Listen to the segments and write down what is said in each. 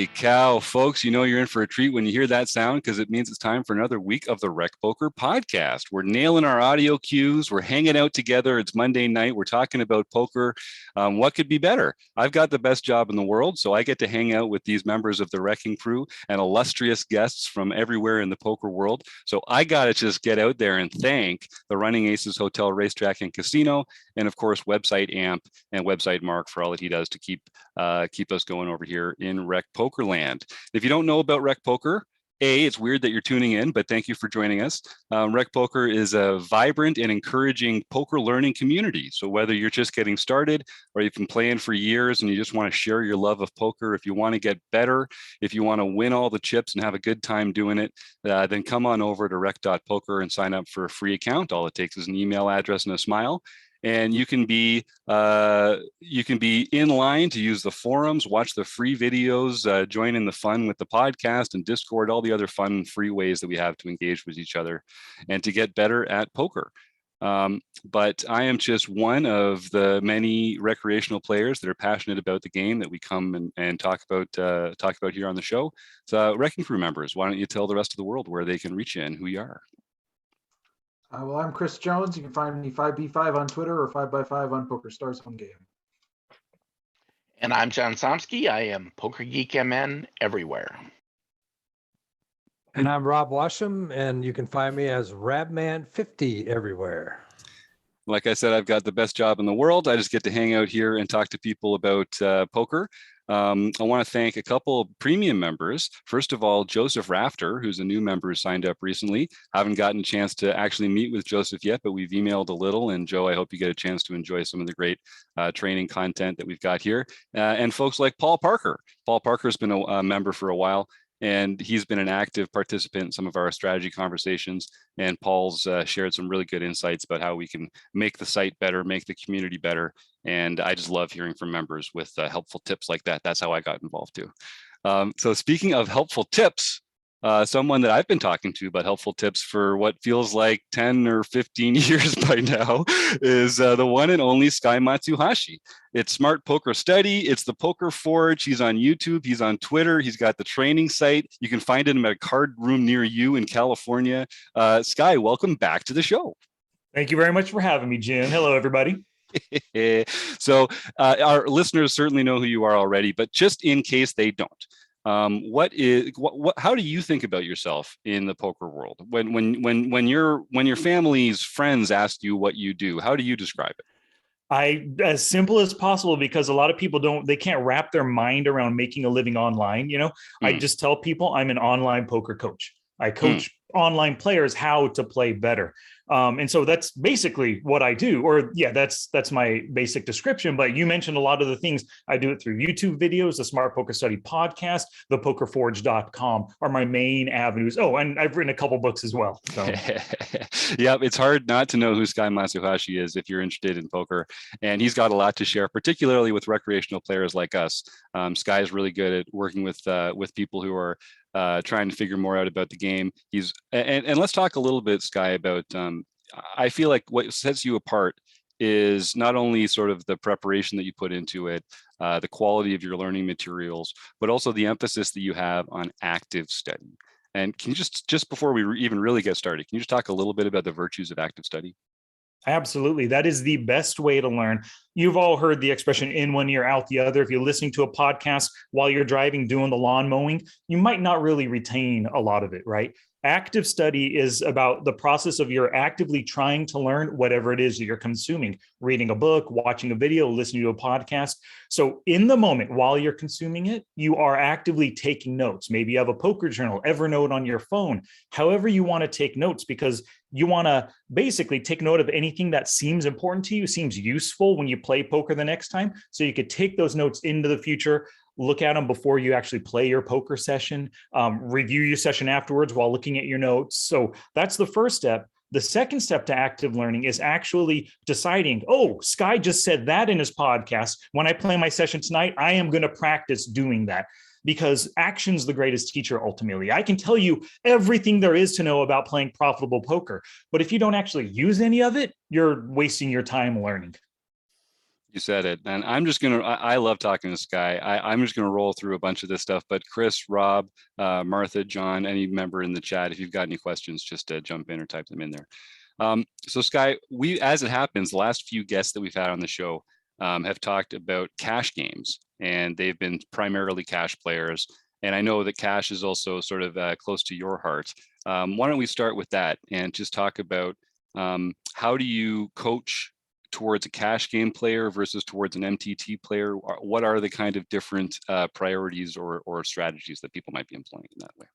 Holy cow, folks, you know you're in for a treat when you hear that sound because it means it's time for another week of the Rec Poker podcast. We're nailing our audio cues. We're hanging out together. It's Monday night. We're talking about poker. What could be better? I've got the best job in the world, so I get to hang out with these members of the Wrecking Crew and illustrious guests from everywhere in the poker world. So I got to just get out there and thank the Running Aces Hotel, Racetrack, and Casino, and of course, Website Amp and Website Mark for all that he does to keep us going over here in Rec Poker Land. If you don't know about Rec Poker, it's weird that you're tuning in, but thank you for joining us. Rec Poker is a vibrant and encouraging poker learning community. So whether you're just getting started or you've been playing for years and you just want to share your love of poker, if you want to get better, if you want to win all the chips and have a good time doing it, then come on over to rec.poker and sign up for a free account. All it takes is an email address and a smile. And you can be in line to use the forums, watch the free videos, join in the fun with the podcast and Discord, all the other fun free ways that we have to engage with each other and to get better at poker. But I am just one of the many recreational players that are passionate about the game that we come and talk about here on the show. So, Wrecking Crew members, why don't you tell the rest of the world where they can reach you and who you are? Well, I'm Chris Jones. You can find me 5B5 on Twitter or 5x5 on PokerStars Home Game. And I'm John Somsky. I am Poker Geek MN everywhere. And I'm Rob Washam, and you can find me as Rabman50 everywhere. Like I said, I've got the best job in the world. I just get to hang out here and talk to people about poker. I want to thank a couple of premium members. First of all, Joseph Rafter, who's a new member who signed up recently. Haven't gotten a chance to actually meet with Joseph yet, but we've emailed a little. And Joe, I hope you get a chance to enjoy some of the great training content that we've got here. And folks like Paul Parker. Paul Parker's been a member for a while, and he's been an active participant in some of our strategy conversations. And Paul's shared some really good insights about how we can make the site better, make the community better. And I just love hearing from members with helpful tips like that. That's how I got involved too. So speaking of helpful tips, someone that I've been talking to about helpful tips for what feels like 10 or 15 years by now is the one and only Sky Matsuhashi. It's Smart Poker Study. It's the Poker Forge. He's on YouTube. He's on Twitter. He's got the training site. You can find him at a card room near you in California. Sky, welcome back to the show. Thank you very much for having me, Jim. Hello, everybody. So our listeners certainly know who you are already, but just in case they don't, how do you think about yourself in the poker world? When your family's friends ask you what you do, how do you describe it? As simple as possible, because a lot of people they can't wrap their mind around making a living online. I just tell people I'm an online poker coach. I coach online players how to play better. And so that's basically what I do, or that's my basic description. But you mentioned a lot of the things. I do it through YouTube videos, the Smart Poker Study podcast, the pokerforge.com are my main avenues. Oh, and I've written a couple books as well. So. Yeah, it's hard not to know who Sky Matsuhashi is if you're interested in poker. And he's got a lot to share, particularly with recreational players like us. Sky is really good at working with people who are trying to figure more out about the game. And let's talk a little bit, Sky, about I feel like what sets you apart is not only sort of the preparation that you put into it, the quality of your learning materials, but also the emphasis that you have on active study. And can you just before we even really get started, can you just talk a little bit about the virtues of active study? Absolutely. That is the best way to learn. You've all heard the expression in one ear, out the other. If you're listening to a podcast while you're driving, doing the lawn mowing, you might not really retain a lot of it, right? Active study is about the process of you're actively trying to learn whatever it is that you're consuming, reading a book, watching a video, listening to a podcast. So in the moment while you're consuming it, you are actively taking notes. Maybe you have a poker journal, Evernote on your phone, however you want to take notes, because you want to basically take note of anything that seems important to you, seems useful when you play poker the next time. So you could take those notes into the future, look at them before you actually play your poker session, review your session afterwards while looking at your notes. So that's the first step. The second step to active learning is actually deciding, oh, Sky just said that in his podcast. When I play my session tonight, I am going to practice doing that. Because action's the greatest teacher, ultimately. I can tell you everything there is to know about playing profitable poker, but if you don't actually use any of it, you're wasting your time learning. You said it. And I'm just going to, I love talking to Sky. I'm just going to roll through a bunch of this stuff. But Chris, Rob, Martha, John, any member in the chat, if you've got any questions, just jump in or type them in there. So Sky, as it happens, the last few guests that we've had on the show have talked about cash games, and they've been primarily cash players. And I know that cash is also sort of close to your heart. Why don't we start with that and just talk about how do you coach towards a cash game player versus towards an MTT player? What are the kind of different priorities or strategies that people might be employing in that way?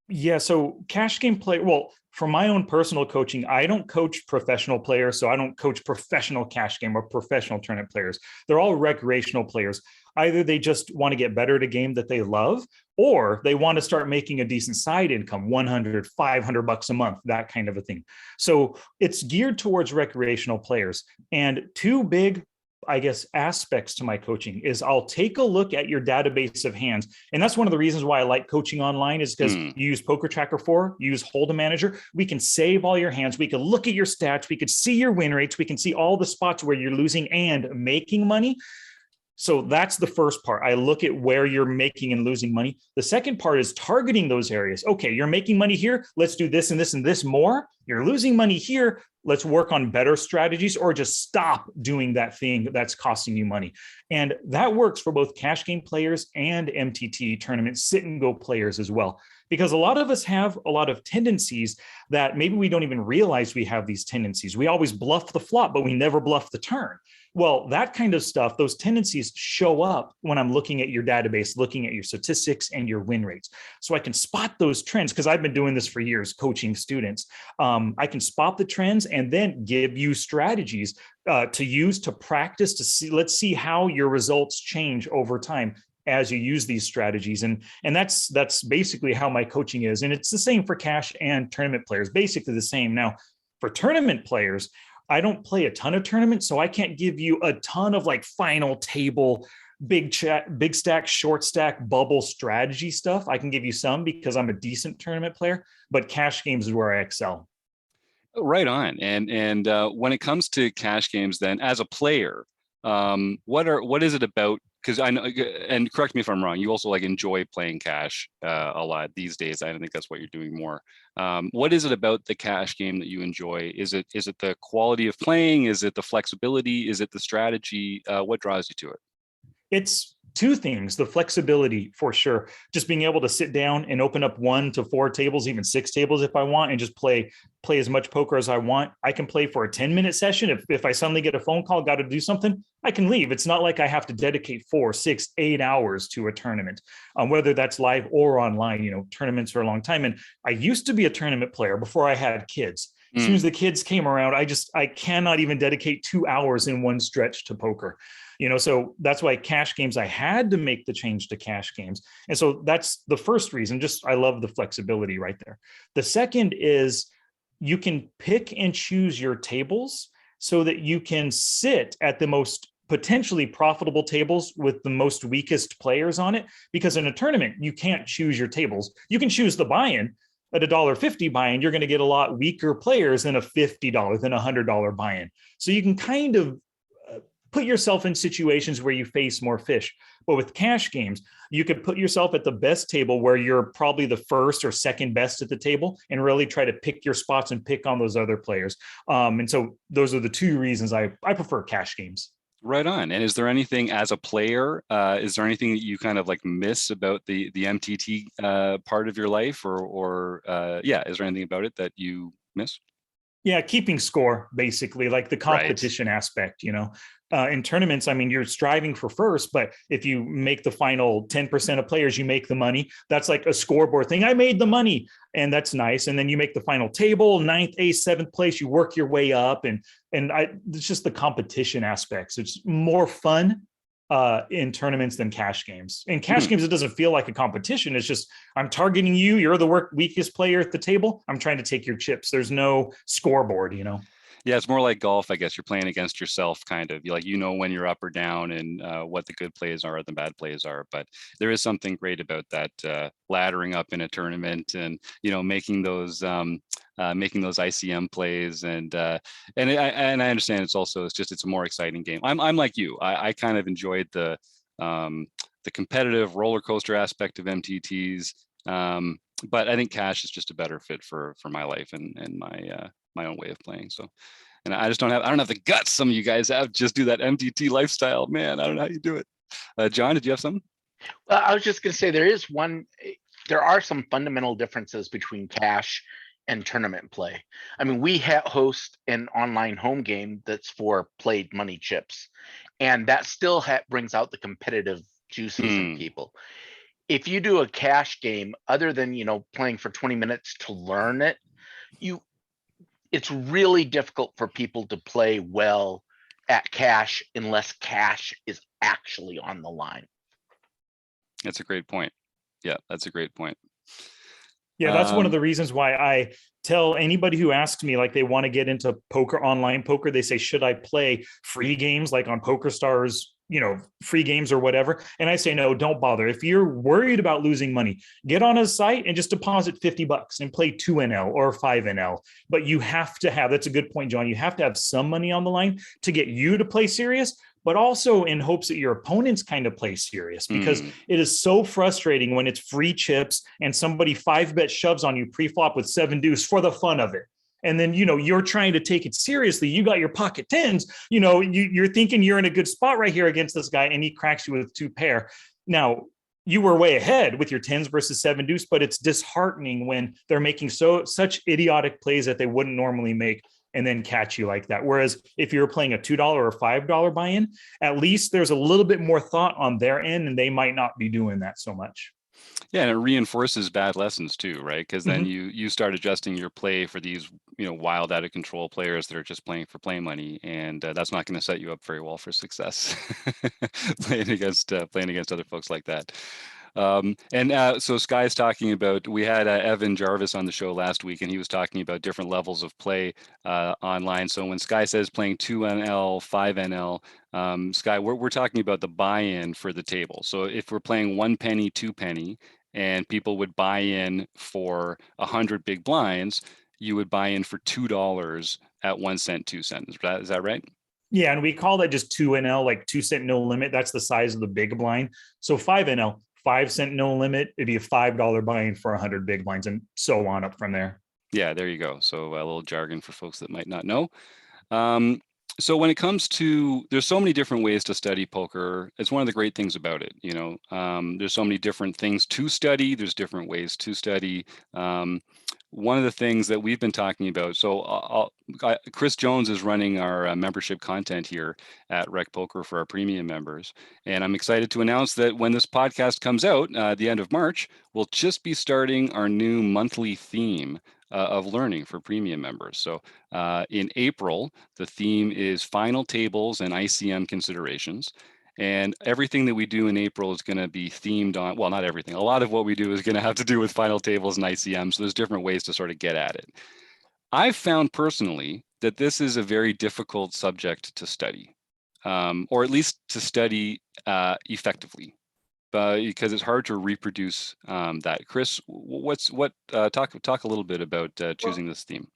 Yeah, so cash game play. Well, for my own personal coaching, I don't coach professional players. So I don't coach professional cash game or professional tournament players. They're all recreational players. Either they just want to get better at a game that they love, or they want to start making a decent side income, 100, 500 bucks a month, that kind of a thing. So it's geared towards recreational players. And two big, I guess, aspects to my coaching is I'll take a look at your database of hands. And that's one of the reasons why I like coaching online, is because you use Poker Tracker 4, you use Hold'em Manager. We can save all your hands. We can look at your stats. We can see your win rates. We can see all the spots where you're losing and making money. So that's the first part. I look at where you're making and losing money. The second part is targeting those areas. Okay, you're making money here. Let's do this and this and this more. You're losing money here. Let's work on better strategies, or just stop doing that thing that's costing you money. And that works for both cash game players and MTT tournament sit and go players as well. Because a lot of us have a lot of tendencies that maybe we don't even realize we have these tendencies. We always bluff the flop, but we never bluff the turn. Well, that kind of stuff, those tendencies show up when I'm looking at your database, looking at your statistics and your win rates. So I can spot those trends, because I've been doing this for years, coaching students. I can spot the trends and then give you strategies to use, to practice, to see, let's see how your results change over time as you use these strategies. And that's basically how my coaching is. And it's the same for cash and tournament players, basically the same. Now, for tournament players, I don't play a ton of tournaments, so I can't give you a ton of like final table, big stack, short stack, bubble strategy stuff. I can give you some because I'm a decent tournament player, but cash games is where I excel. Right on. And when it comes to cash games, then as a player, what is it about? Because I know, and correct me if I'm wrong, you also like enjoy playing cash a lot these days. I don't think that's what you're doing more. What is it about the cash game that you enjoy? Is it the quality of playing? Is it the flexibility? Is it the strategy? What draws you to it? It's two things: the flexibility for sure, just being able to sit down and open up 1 to 4 tables, even 6 tables if I want, and just play as much poker as I want. I can play for a 10-minute session. If I suddenly get a phone call, got to do something, I can leave. It's not like I have to dedicate 4, 6, 8 hours to a tournament, whether that's live or online. You know, tournaments are a long time. And I used to be a tournament player before I had kids. As soon as the kids came around, I cannot even dedicate 2 hours in one stretch to poker. You know, so that's why cash games, I had to make the change to cash games. And so that's the first reason. Just, I love the flexibility right there. The second is you can pick and choose your tables so that you can sit at the most potentially profitable tables with the most weakest players on it. Because in a tournament, you can't choose your tables. You can choose the buy-in. At $1.50 buy-in, you're going to get a lot weaker players than a $50, than a $100 buy-in. So you can kind of put yourself in situations where you face more fish. But with cash games, you could put yourself at the best table where you're probably the first or second best at the table, and really try to pick your spots and pick on those other players. And so those are the two reasons I prefer cash games. Right on. And is there anything as a player, is there anything that you kind of like miss about the MTT part of your life, or is there anything about it that you miss? Yeah, keeping score, basically, like the competition aspect, you know. In tournaments, I mean, you're striving for first, but if you make the final 10% of players, you make the money. That's like a scoreboard thing. I made the money, and that's nice. And then you make the final table, 9th, 8th, 7th place, you work your way up. And it's just the competition aspects. It's more fun in tournaments than cash games. In cash games, it doesn't feel like a competition. It's just, I'm targeting you. You're the weakest player at the table. I'm trying to take your chips. There's no scoreboard, you know? Yeah, it's more like golf, I guess. You're playing against yourself, kind of. You like, you know, when you're up or down and what the good plays are, the bad plays are. But there is something great about that laddering up in a tournament and, you know, making those ICM plays and I understand it's a more exciting game. I'm like you. I kind of enjoyed the competitive roller coaster aspect of MTTs. But I think cash is just a better fit for my life and my own way of playing. So, and I don't have the guts some of you guys have. Just do that MTT lifestyle, man. I don't know how you do it. John, did you have something? Well, I was just going to say there are some fundamental differences between cash and tournament play. I mean, we host an online home game that's for played money chips, and that still brings out the competitive juices in people. If you do a cash game, other than, you know, playing for 20 minutes to learn it, it's really difficult for people to play well at cash unless cash is actually on the line. That's a great point. Yeah, that's a great point. Yeah, that's one of the reasons why I tell anybody who asks me, like, they want to get into poker, online poker, they say, should I play free games like on PokerStars, you know, free games or whatever? And I say, no, don't bother. If you're worried about losing money, get on a site and just deposit $50 and play 2NL or 5NL. But you have to have, that's a good point, John. You have to have some money on the line to get you to play serious, but also in hopes that your opponents kind of play serious, because it is so frustrating when it's free chips and somebody 5-bet shoves on you pre-flop with 7 deuce for the fun of it. And then, you know, you're trying to take it seriously. You got your pocket tens, you know, you're thinking you're in a good spot right here against this guy, and he cracks you with 2 pair. Now, you were way ahead with your 10s versus 7 deuce, but it's disheartening when they're making such idiotic plays that they wouldn't normally make and then catch you like that. Whereas if you're playing a $2 or $5 buy-in, at least there's a little bit more thought on their end, and they might not be doing that so much. Yeah, and it reinforces bad lessons too, right? Because then you start adjusting your play for these, you know, wild, out of control players that are just playing for play money, and that's not going to set you up very well for success. playing against other folks like that. So Sky's talking about, we had Evan Jarvis on the show last week, and he was talking about different levels of play online. So when Sky says playing 2NL, 5NL, Sky, we're talking about the buy-in for the table. So if we're playing 1 penny, 2 penny, and people would buy in for 100 big blinds, you would buy in for $2 at 1 cent, 2 cents. Is that right? Yeah, and we call that just 2NL, like 2 cent no limit. That's the size of the big blind. So 5NL, 5 cent no limit, it'd be a $5 buy-in for 100 big blinds, and so on up from there. Yeah, there you go. So a little jargon for folks that might not know. So when it comes to, there's so many different ways to study poker. It's one of the great things about it. You know, there's so many different things to study. There's different ways to study. One of the things that we've been talking about, so Chris Jones is running our membership content here at Rec Poker for our premium members. And I'm excited to announce that when this podcast comes out at the end of March, we'll just be starting our new monthly theme of learning for premium members. So in April, the theme is Final Tables and ICM considerations. And everything that we do in April is going to be themed on, well, not everything. A lot of what we do is going to have to do with final tables and ICM. So there's different ways to sort of get at it. I've found personally that this is a very difficult subject to study, or at least to study effectively, because it's hard to reproduce that. Chris, talk a little bit about choosing this theme.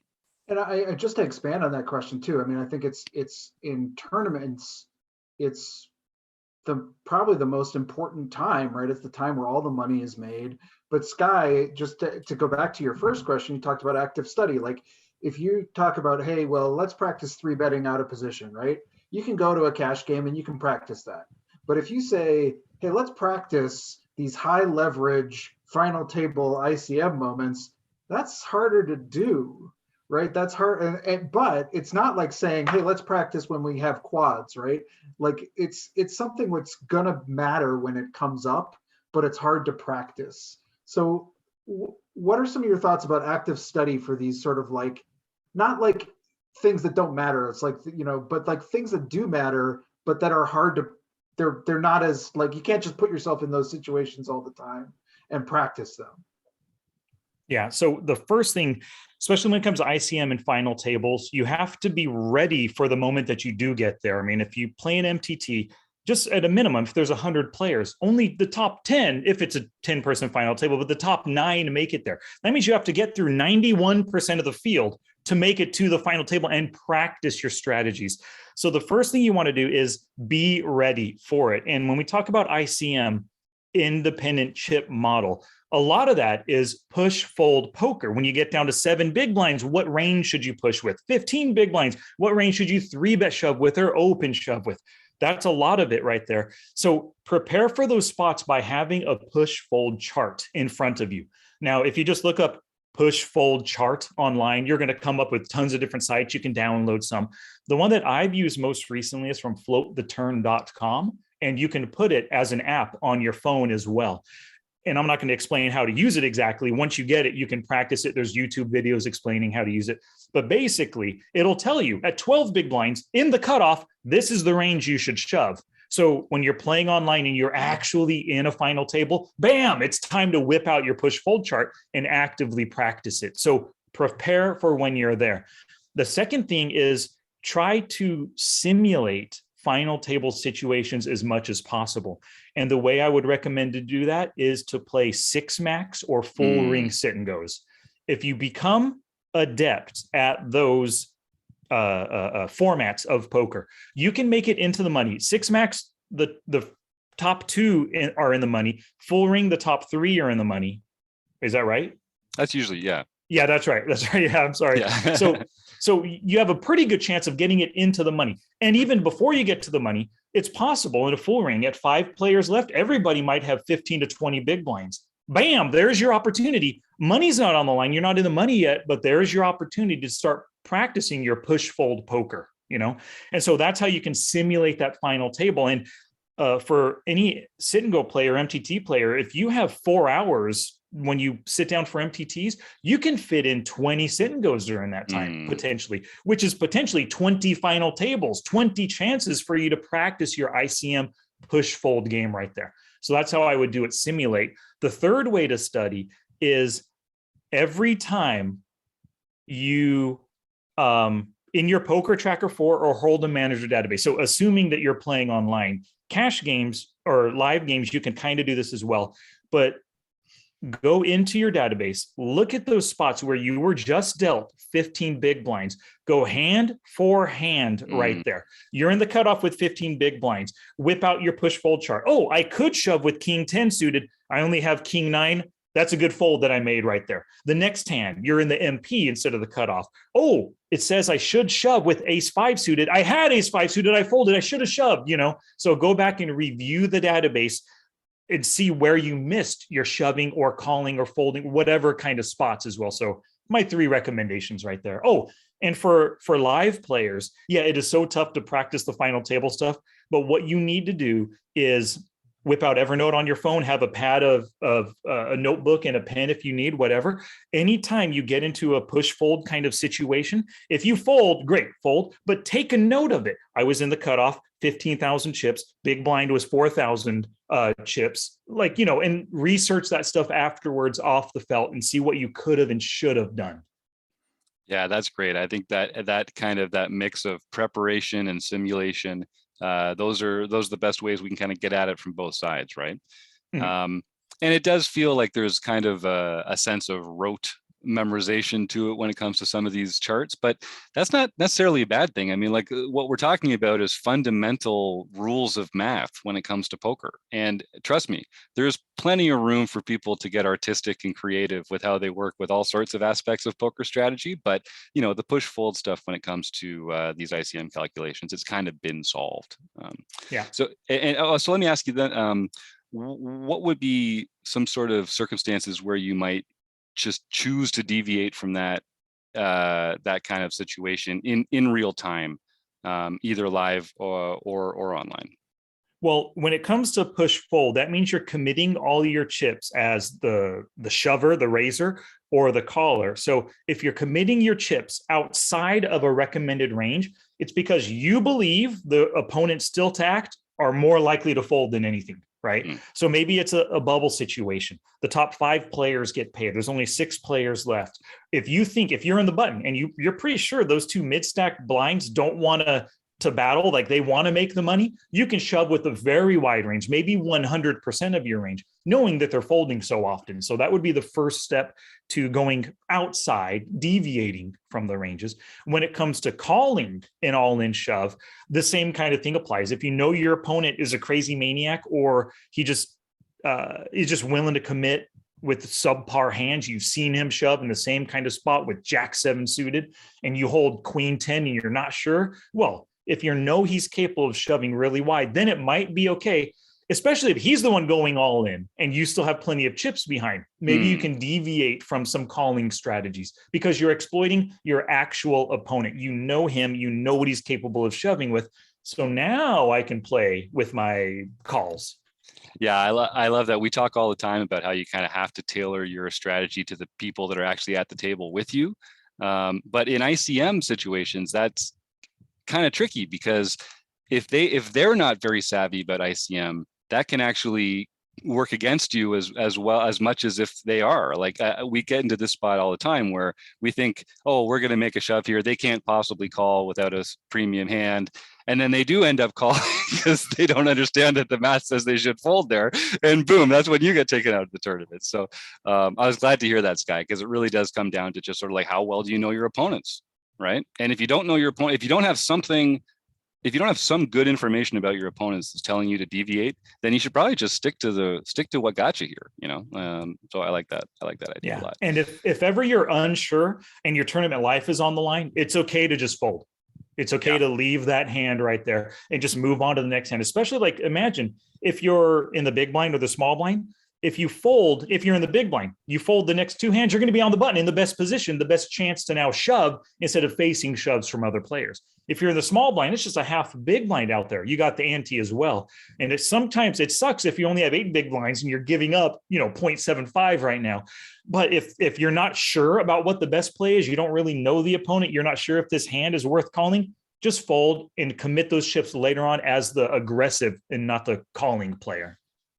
And I just to expand on that question too. I mean, I think it's in tournaments, it's probably the most important time, right? It's the time where all the money is made. But Sky, just to go back to your first question, you talked about active study. Like if you talk about, hey, well, let's practice 3-betting out of position, right? You can go to a cash game and you can practice that. But if you say, hey, let's practice these high leverage final table ICM moments, that's harder to do, right? That's hard, but it's not like saying, hey, let's practice when we have quads, right? Like it's something that's gonna matter when it comes up, but it's hard to practice. So what are some of your thoughts about active study for these sort of like, not like things that don't matter, it's like, you know, but like things that do matter, but that are hard to, they're not as, like, you can't just put yourself in those situations all the time and practice them. Yeah. So the first thing, especially when it comes to ICM and final tables, you have to be ready for the moment that you do get there. I mean, if you play an MTT, just at a minimum, if there's 100 players, only the top 10, if it's a 10-person final table, but the top 9 make it there. That means you have to get through 91% of the field to make it to the final table and practice your strategies. So the first thing you want to do is be ready for it. And when we talk about ICM, independent chip model, a lot of that is push fold poker. When you get down to 7 big blinds, what range should you push with? 15 big blinds, what range should you 3-bet shove with or open shove with? That's a lot of it right there. So prepare for those spots by having a push fold chart in front of you. Now, if you just look up push fold chart online, you're going to come up with tons of different sites. You can download some. The one that I've used most recently is from floattheturn.com, and you can put it as an app on your phone as well. And I'm not going to explain how to use it exactly. Once you get it, you can practice it. There's YouTube videos explaining how to use it. But basically, it'll tell you at 12 big blinds in the cutoff, this is the range you should shove. So when you're playing online and you're actually in a final table, bam, it's time to whip out your push fold chart and actively practice it. So prepare for when you're there. The second thing is try to simulate final table situations as much as possible. And the way I would recommend to do that is to play 6-max or full ring sit and goes. If you become adept at those formats of poker, you can make it into the money. 6-max, the top 2 are in the money. Full ring, the top 3 are in the money. Is that right? That's usually, yeah. Yeah, that's right. That's right. Yeah, I'm sorry. Yeah. So you have a pretty good chance of getting it into the money. And even before you get to the money, it's possible in a full ring at 5 players left, everybody might have 15 to 20 big blinds. Bam, there's your opportunity. Money's not on the line. You're not in the money yet, but there's your opportunity to start practicing your push fold poker, you know? And so that's how you can simulate that final table. And for any sit and go player, MTT player, if you have 4 hours when you sit down for MTTs, you can fit in 20 sit and goes during that time, potentially, which is potentially 20 final tables, 20 chances for you to practice your ICM push fold game right there. So that's how I would do it, simulate. The third way to study is every time you, in your Poker Tracker 4 or Hold'em Manager database, so assuming that you're playing online, cash games or live games, you can kind of do this as well, but go into your database, look at those spots where you were just dealt 15 big blinds, go hand for hand right there. You're in the cutoff with 15 big blinds, whip out your push fold chart. Oh, I could shove with King 10 suited. I only have King 9. That's a good fold that I made right there. The next hand, you're in the MP instead of the cutoff. Oh, it says I should shove with Ace 5 suited. I had Ace 5 suited. I folded. I should have shoved, you know? So go back and review the database and see where you missed your shoving or calling or folding, whatever kind of spots as well. So my 3 recommendations right there. Oh, and for live players, yeah, it is so tough to practice the final table stuff. But what you need to do is whip out Evernote on your phone, have a pad of a notebook and a pen if you need, whatever. Anytime you get into a push fold kind of situation, if you fold, great, fold, but take a note of it. I was in the cutoff, 15,000 chips, big blind was 4,000 chips, like, you know, and research that stuff afterwards off the felt and see what you could have and should have done. Yeah, that's great. I think that kind of that mix of preparation and simulation, those are the best ways we can kind of get at it from both sides, right? And it does feel like there's kind of a sense of rote memorization to it when it comes to some of these charts, but that's not necessarily a bad thing. I mean, like what we're talking about is fundamental rules of math when it comes to poker. And trust me, there's plenty of room for people to get artistic and creative with how they work with all sorts of aspects of poker strategy. But, you know, the push fold stuff when it comes to these ICM calculations, it's kind of been solved. Yeah. So let me ask you then, what would be some sort of circumstances where you might just choose to deviate from that kind of situation in real time, either live or online? Well, when it comes to push fold, that means you're committing all your chips as the shover, the raiser, or the caller. So if you're committing your chips outside of a recommended range, it's because you believe the opponent's still tacked are more likely to fold than anything. right? Mm. So maybe it's a bubble situation. The top 5 players get paid. There's only 6 players left. If you're in the button and you're pretty sure those 2 mid-stack blinds don't want to battle, like they want to make the money, you can shove with a very wide range, maybe 100% of your range, knowing that they're folding so often. So that would be the first step to going outside, deviating from the ranges. When it comes to calling an all-in shove, the same kind of thing applies. If you know your opponent is a crazy maniac, or he just is just willing to commit with subpar hands, you've seen him shove in the same kind of spot with Jack 7 suited, and you hold Queen 10 and you're not sure, well, if you know he's capable of shoving really wide, then it might be okay, especially if he's the one going all in and you still have plenty of chips behind. Maybe you can deviate from some calling strategies because you're exploiting your actual opponent. You know him, you know what he's capable of shoving with. So now I can play with my calls. Yeah, I love that. We talk all the time about how you kind of have to tailor your strategy to the people that are actually at the table with you. But in ICM situations, that's kind of tricky, because if they're not very savvy about ICM, that can actually work against you as well, as much as if they are. Like we get into this spot all the time where we think, oh, we're going to make a shove here, they can't possibly call without a premium hand, and then they do end up calling because they don't understand that the math says they should fold there, and boom, that's when you get taken out of the tournament. So I was glad to hear that, Sky, because it really does come down to just sort of like, how well do you know your opponents, right? And if you don't know your opponent, if you don't have some good information about your opponents that's telling you to deviate, then you should probably just stick to what got you here, you know? So I like that. I like that idea a lot. And if ever you're unsure and your tournament life is on the line, it's okay to just fold. It's okay to leave that hand right there and just move on to the next hand. Especially, like, imagine if you're in the big blind or the small blind. If you're in the big blind, you fold the next 2 hands, you're going to be on the button in the best position, the best chance to now shove instead of facing shoves from other players. If you're in the small blind, it's just a half big blind out there. You got the ante as well. And sometimes it sucks if you only have 8 big blinds and you're giving up, 0.75 right now. But if you're not sure about what the best play is, you don't really know the opponent, you're not sure if this hand is worth calling, just fold and commit those chips later on as the aggressive and not the calling player.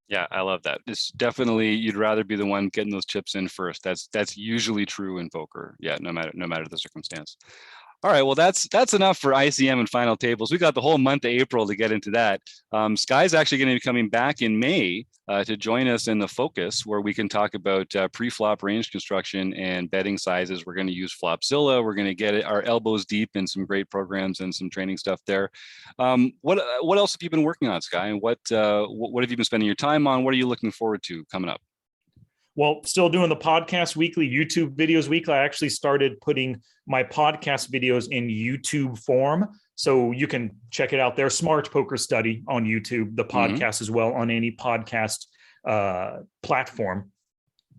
Yeah, I love that. It's definitely, you'd rather be the one getting those chips in first. That's usually true in poker. Yeah, no matter the circumstance. All right, well, that's enough for ICM and final tables. We got the whole month of April to get into that. Sky's actually going to be coming back in May to join us in the focus, where we can talk about pre-flop range construction and betting sizes. We're going to use Flopzilla. We're going to get our elbows deep in some great programs and some training stuff there. What else have you been working on, Sky? And what have you been spending your time on? What are you looking forward to coming up? Well, still doing the podcast weekly, YouTube videos weekly. I actually started putting my podcast videos in YouTube form, so you can check it out there. Smart Poker Study on YouTube, the podcast as well on any podcast platform.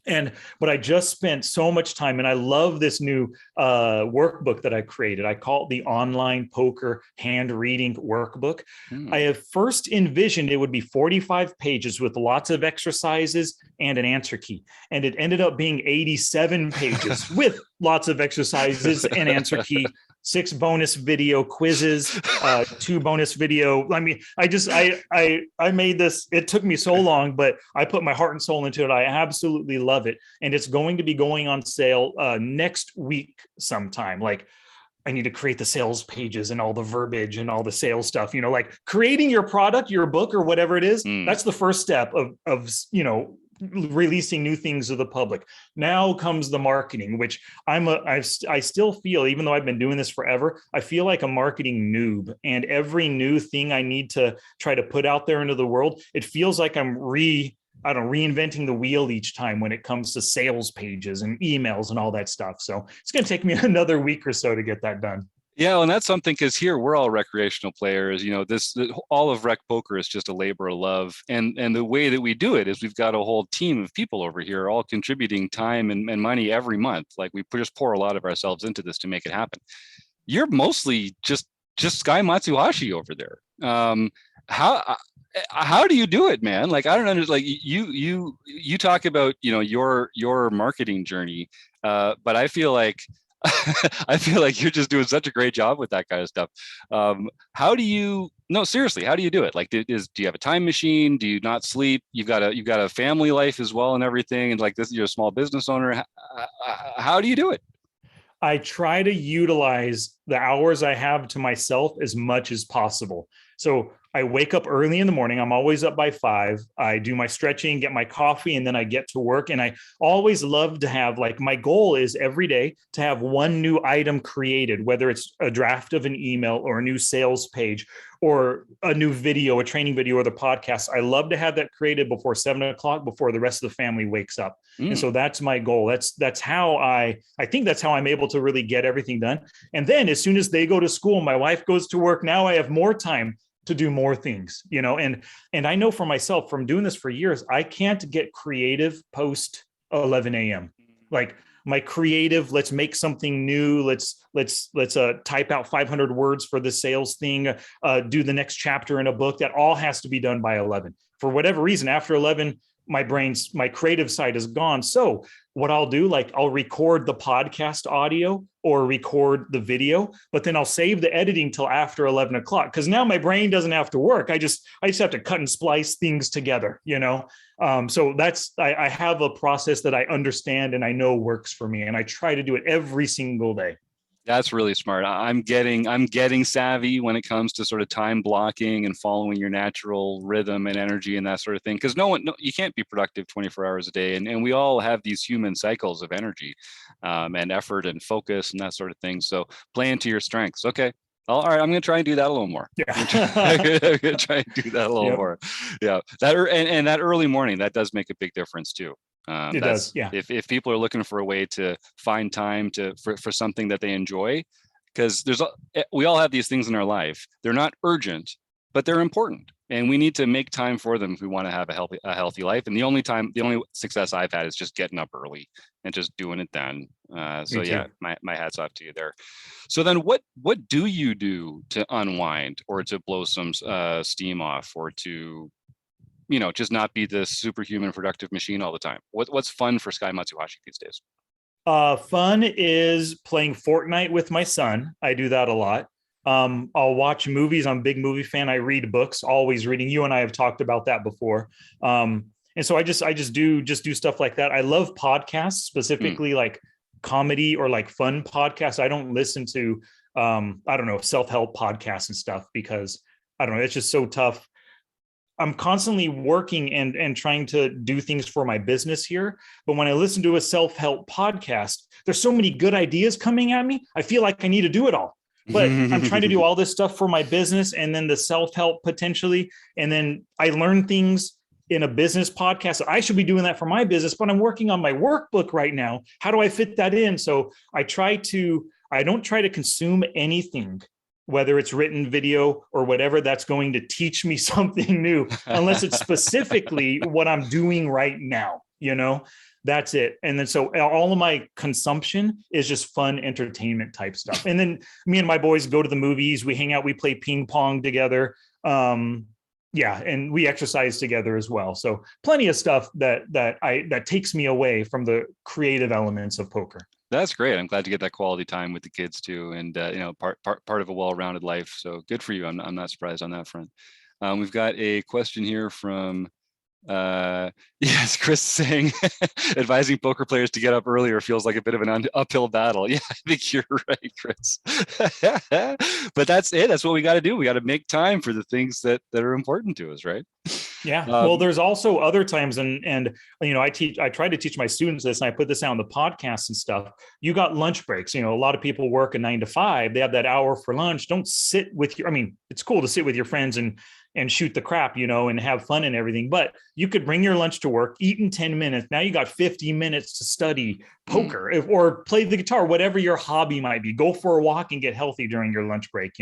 But I just spent so much time, and I love this new workbook that I created. I call it the Online Poker Hand Reading Workbook. I have first envisioned it would be 45 pages with lots of exercises and an answer key. And it ended up being 87 pages with lots of exercises and answer key, 6 bonus video quizzes, 2 bonus video. I mean, I made this, it took me so long, but I put my heart and soul into it. I absolutely love it. And it's going to be going on sale next week sometime. Like, I need to create the sales pages and all the verbiage and all the sales stuff, like creating your product, your book, or whatever it is. That's the first step of releasing new things to the public. Now comes the marketing, which I still feel, even though I've been doing this forever, I feel like a marketing noob, and every new thing I need to try to put out there into the world, it feels like I'm reinventing the wheel each time when it comes to sales pages and emails and all that stuff. So it's going to take me another week or so to get that done. Yeah, and that's something, because here we're all recreational players. All of Rec Poker is just a labor of love, and the way that we do it is we've got a whole team of people over here, all contributing time and money every month. Like, we just pour a lot of ourselves into this to make it happen. You're mostly just Sky Matsuhashi over there. How do you do it, man? Like, I don't understand. Like, you talk about your marketing journey, but I feel like I feel like you're just doing such a great job with that kind of stuff. How do you? No, seriously, how do you do it? Like, do you have a time machine? Do you not sleep? You've got a family life as well and everything. And like this, you're a small business owner. How do you do it? I try to utilize the hours I have to myself as much as possible. So I wake up early in the morning. I'm always up by 5. I do my stretching, get my coffee, and then I get to work. And I always love to have, like, my goal is every day to have one new item created, whether it's a draft of an email or a new sales page or a new video, a training video, or the podcast. I love to have that created before 7 o'clock, before the rest of the family wakes up. And so that's my goal. That's how I think that's how I'm able to really get everything done. And then as soon as they go to school, my wife goes to work. Now I have more time to do more things, and I know for myself from doing this for years, I can't get creative post 11 a.m. Like my creative, let's make something new. Let's type out 500 words for the sales thing, do the next chapter in a book. That all has to be done by 11. For whatever reason, after 11, my creative side is gone. So what I'll do, like I'll record the podcast audio or record the video, but then I'll save the editing till after 11 o'clock. Cause now my brain doesn't have to work. I just have to cut and splice things together, So I have a process that I understand and I know works for me. And I try to do it every single day. That's really smart. I'm getting savvy when it comes to sort of time blocking and following your natural rhythm and energy and that sort of thing. Because you can't be productive 24 hours a day, and we all have these human cycles of energy, and effort and focus and that sort of thing. So play into your strengths. Okay. All right, I'm going to try and do that a little more. Yeah. I'm going to try and do that a little more. Yeah, and that early morning, that does make a big difference too. It does. Yeah. If people are looking for a way to find time for something that they enjoy, because we all have these things in our life. They're not urgent, but they're important, and we need to make time for them if we want to have a healthy life. And the only success I've had is just getting up early and just doing it then. So yeah, my hat's off to you there. So then what do you do to unwind or to blow some steam off or to just not be the superhuman productive machine all the time? What's fun for Sky Matsuhashi these days? Fun is playing Fortnite with my son. I do that a lot. I'll watch movies. I'm a big movie fan. I read books, always reading. You and I have talked about that before. And so I just do stuff like that. I love podcasts, specifically like comedy or like fun podcasts. I don't listen to, self-help podcasts and stuff because it's just so tough. I'm constantly working and trying to do things for my business here. But when I listen to a self-help podcast, there's so many good ideas coming at me. I feel like I need to do it all. But I'm trying to do all this stuff for my business and then the self-help potentially. And then I learn things in a business podcast. I should be doing that for my business, but I'm working on my workbook right now. How do I fit that in? So I don't try to consume anything, whether it's written, video, or whatever, that's going to teach me something new, unless it's specifically what I'm doing right now, that's it. And then, so all of my consumption is just fun entertainment type stuff. And then me and my boys go to the movies, we hang out, we play ping pong together. And we exercise together as well. So plenty of stuff that takes me away from the creative elements of poker. That's great. I'm glad to get that quality time with the kids too, and part of a well-rounded life. So good for you. I'm not surprised on that front. We've got a question here from yes, Chris saying advising poker players to get up earlier feels like a bit of an uphill battle. Yeah, I think you're right, Chris. But that's it. That's what we got to do. We got to make time for the things that are important to us, right? Yeah. Well, there's also other times, and I try to teach my students this, and I put this out on the podcast and stuff. You got lunch breaks. A lot of people work a 9 to 5. They have that hour for lunch. Don't sit with it's cool to sit with your friends and shoot the crap, and have fun and everything. But you could bring your lunch to work, eat in 10 minutes. Now you got 50 minutes to study poker or play the guitar, whatever your hobby might be. Go for a walk and get healthy during your lunch break.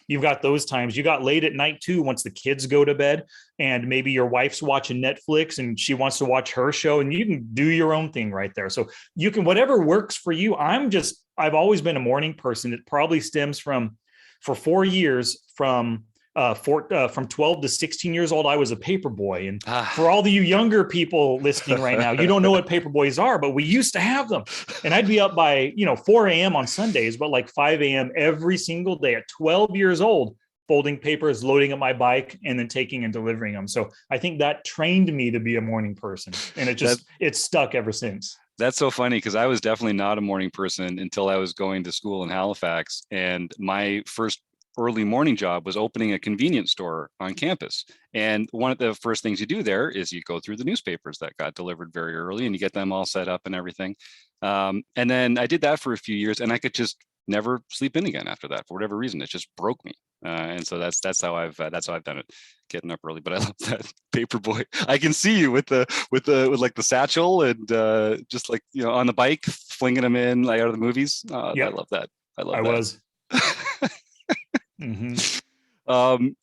You've got those times. You got late at night too, once the kids go to bed and maybe your wife's watching Netflix and she wants to watch her show, and you can do your own thing right there. So you can, whatever works for you. I've always been a morning person. It probably stems from, for 4 years, from from 12 to 16 years old, I was a paper boy. And Ah. for all of you younger people listening right now, you don't know what paper boys are, but we used to have them. And I'd be up by, 4 a.m. on Sundays, but like 5 a.m. every single day at 12 years old, folding papers, loading up my bike, and then taking and delivering them. So I think that trained me to be a morning person. And it's stuck ever since. That's so funny because I was definitely not a morning person until I was going to school in Halifax. And my first early morning job was opening a convenience store on campus. And one of the first things you do there is you go through the newspapers that got delivered very early and you get them all set up and everything. And then I did that for a few years and I could just never sleep in again after that for whatever reason. It just broke me. And so that's how I've done it, getting up early. But I love that paper boy. I can see you with like the satchel and just like, on the bike, flinging them in like out of the movies. Yep. I love that. I was. Mm-hmm.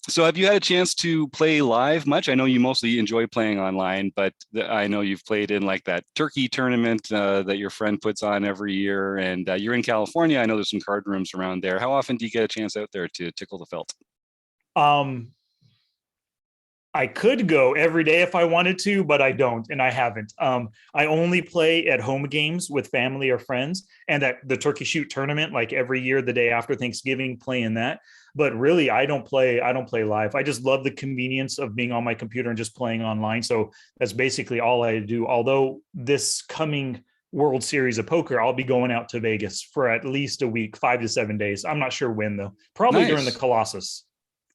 So have you had a chance to play live much? I know you mostly enjoy playing online, but I know you've played in like that turkey tournament that your friend puts on every year, and you're in California. I know there's some card rooms around there. How often do you get a chance out there to tickle the felt? I could go every day if I wanted to, but I don't, and I haven't. I only play at home games with family or friends, and at the turkey shoot tournament, like every year, the day after Thanksgiving, playing that. But really, I don't play live. I just love the convenience of being on my computer and just playing online. So that's basically all I do. Although this coming World Series of Poker, I'll be going out to Vegas for at least a week, 5 to 7 days. I'm not sure when though. Probably Nice. during the Colossus.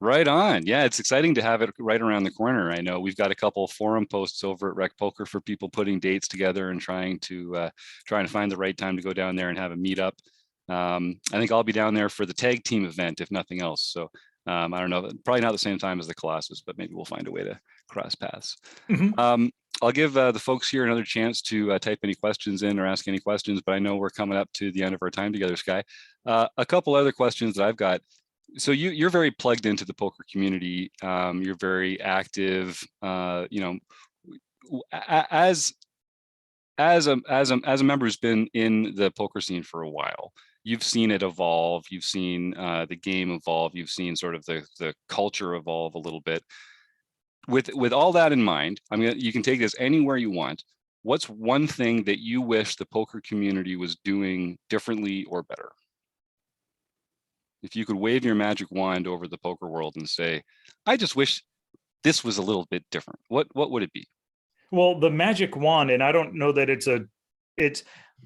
Right on. Yeah, it's exciting to have it right around the corner. I know we've got a couple of forum posts over at Rec Poker for people putting dates together and trying to find the right time to go down there and have a meetup. I think I'll be down there for the tag team event, if nothing else. So I don't know, probably not the same time as the Colossus, but maybe we'll find a way to cross paths. Mm-hmm. I'll give the folks here another chance to type any questions in or ask any questions, but I know we're coming up to the end of our time together, Sky. A couple other questions that I've got. So you're very plugged into the poker community. You're very active. As a member who's been in the poker scene for a while, you've seen it evolve. You've seen the game evolve. You've seen sort of the culture evolve a little bit. With all that in mind, you can take this anywhere you want. What's one thing that you wish the poker community was doing differently or better? If you could wave your magic wand over the poker world and say, I just wish this was a little bit different, what would it be? Well, the magic wand, and I don't know that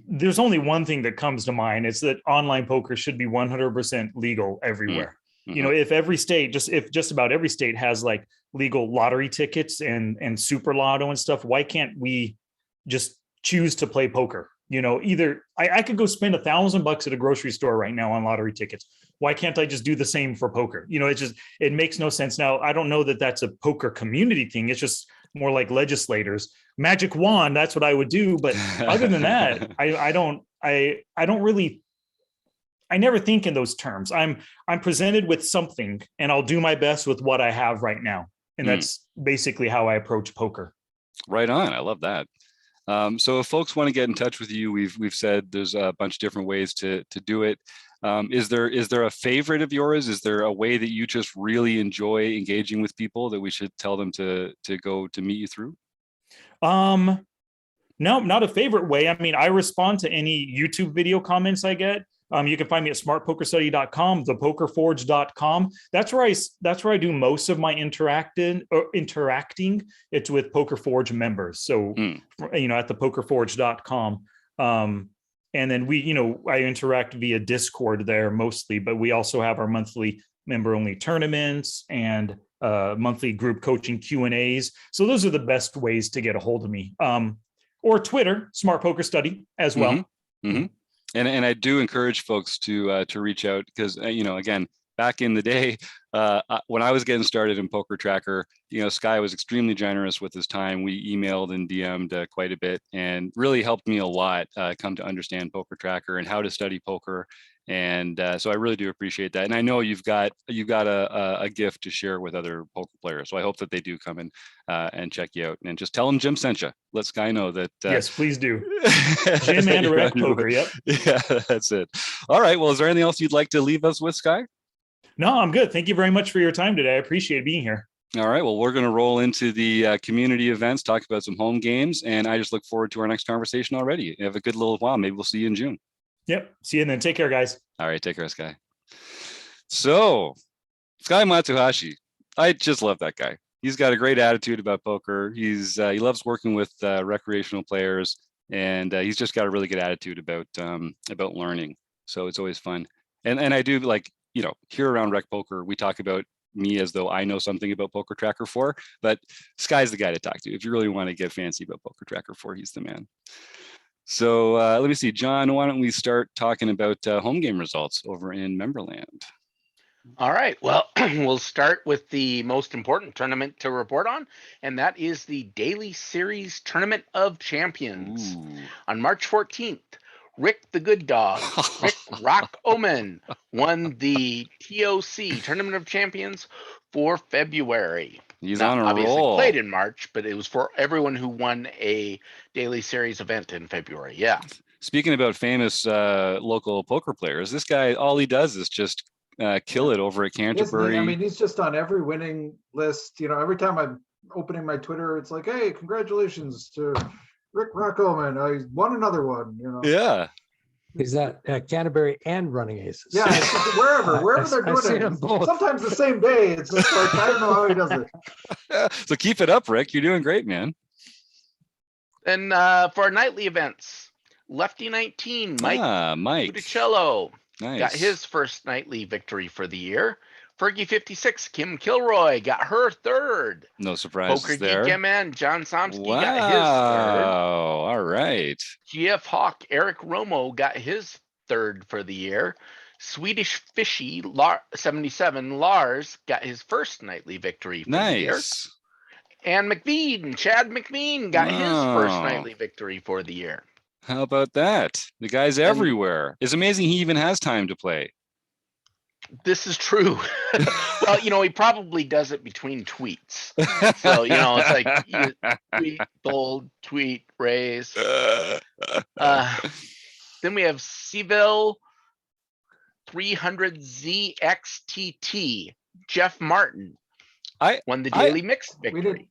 there's only one thing that comes to mind. It's that online poker should be 100% legal everywhere. Mm-hmm. If just about every state has like legal lottery tickets and super lotto and stuff, why can't we just choose to play poker? Either I could go spend $1,000 at a grocery store right now on lottery tickets. Why can't I just do the same for poker? It makes no sense. Now, I don't know that that's a poker community thing. It's just more like legislators. Magic wand, that's what I would do. But other than that, I never think in those terms. I'm presented with something and I'll do my best with what I have right now. And that's basically how I approach poker. Right on. I love that. So if folks want to get in touch with you, we've said there's a bunch of different ways to do it. Is there a favorite of yours? Is there a way that you just really enjoy engaging with people that we should tell them to go to meet you through? No, not a favorite way. I respond to any YouTube video comments I get. You can find me at smartpokerstudy.com, thepokerforge.com. That's where I do most of my interacting. It's with Poker Forge members. So, at thepokerforge.com. And then I interact via Discord there mostly, but we also have our monthly member-only tournaments and monthly group coaching Q&As. So those are the best ways to get a hold of me. Or Twitter, Smart Poker Study as well. Mm-hmm. Mm-hmm. And I do encourage folks to reach out because, again, back in the day, when I was getting started in Poker Tracker, Sky was extremely generous with his time. We emailed and DM'd quite a bit and really helped me a lot come to understand Poker Tracker and how to study poker. And so I really do appreciate that. And I know you've got a gift to share with other poker players. So I hope that they do come in and check you out and just tell them Jim sent you. Let Sky know that. Yes, please do. Jim and Rec Poker. Yep. Yeah, that's it. All right. Well, is there anything else you'd like to leave us with, Sky? No, I'm good. Thank you very much for your time today. I appreciate being here. All right. Well, we're going to roll into the community events, talk about some home games, and I just look forward to our next conversation already. Have a good little while. Maybe we'll see you in June. Yep. See you then. Take care, guys. All right. Take care, Sky. So, Sky Matsuhashi, I just love that guy. He's got a great attitude about poker. He loves working with recreational players, and he's just got a really good attitude about learning. So it's always fun. And I do like, here around Rec Poker, we talk about me as though I know something about Poker Tracker 4, but Sky's the guy to talk to. If you really want to get fancy about Poker Tracker 4, he's the man. So let me see, John, why don't we start talking about home game results over in Memberland? All right. Well, we'll start with the most important tournament to report on, and that is the Daily Series Tournament of Champions. Ooh. On March 14th, Rick the Good Dog, Rick Rock Omen, won the TOC Tournament of Champions for February. He's Now, on a obviously roll. played in March, but it was for everyone who won a Daily Series event in February. Yeah. Speaking about famous local poker players, this guy, all he does is just kill it over at Canterbury. I mean, he's just on every winning list. Every time I'm opening my Twitter, it's like, hey, congratulations to Rick Rockoman. I won another one. Yeah. He's at Canterbury and Running Aces. Yeah, it's just wherever they're I've seen doing them it. both. Sometimes the same day. It's just like, I don't know how he does it. So keep it up, Rick. You're doing great, man. And for our nightly events, Lefty 19, Mike Mike. Budicello Nice. got his first nightly victory for the year. Fergie 56, Kim Kilroy got her third. No surprises Poker there. Geek MN, John Somsky Wow. got his third. All right. GF Hawk, Eric Romo got his third for the year. Swedish Fishy 77, Lars got his first nightly victory for the year. Nice. And Chad McVean got his first Wow. nightly victory for the year. How about that? The guy's everywhere. It's amazing he even has time to play. This is true. Well, he probably does it between tweets. So, it's like you tweet, bold, tweet, raise. Then we have Seville 300ZXTT, Jeff Martin. Won the daily mixed victory.